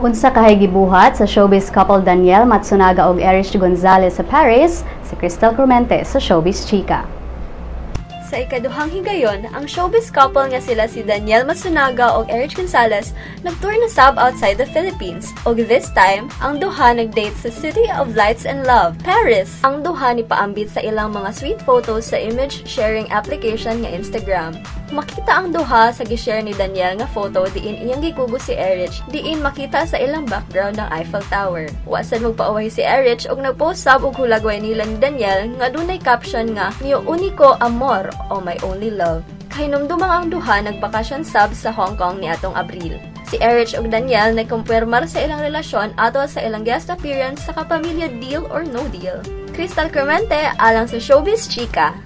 Unsa kahay gibuhat sa showbiz couple Daniel Matsunaga ug Erich Gonzalez sa Paris, si Crystal Clemente sa Showbiz Chika. Sa ikaduhang higayon, ang showbiz couple nga sila si Daniel Matsunaga ug Erich Gonzalez nagtour na sab outside the Philippines. Ug this time, ang duha nagdate sa City of Lights and Love, Paris. Ang duha ni paambit sa ilang mga sweet photos sa image sharing application nga Instagram. Makita ang duha sa gishare ni Daniel nga photo diin iyang gikugo si Erich, diin makita sa ilang background ng Eiffel Tower. Wasan magpaaway si Erich og nagpost sab og hulagway nila ni Daniel nga dunay caption nga "Mio unico amor" o "My only love". Kahinumdumang ang duha nagbakasyon sab sa Hong Kong niadtong Abril. Si Erich ug Daniel nagkumpirmar sa ilang relasyon ato sa ilang guest appearance sa kapamilya Deal or No Deal. Crystal Clemente alang sa Showbiz Chika.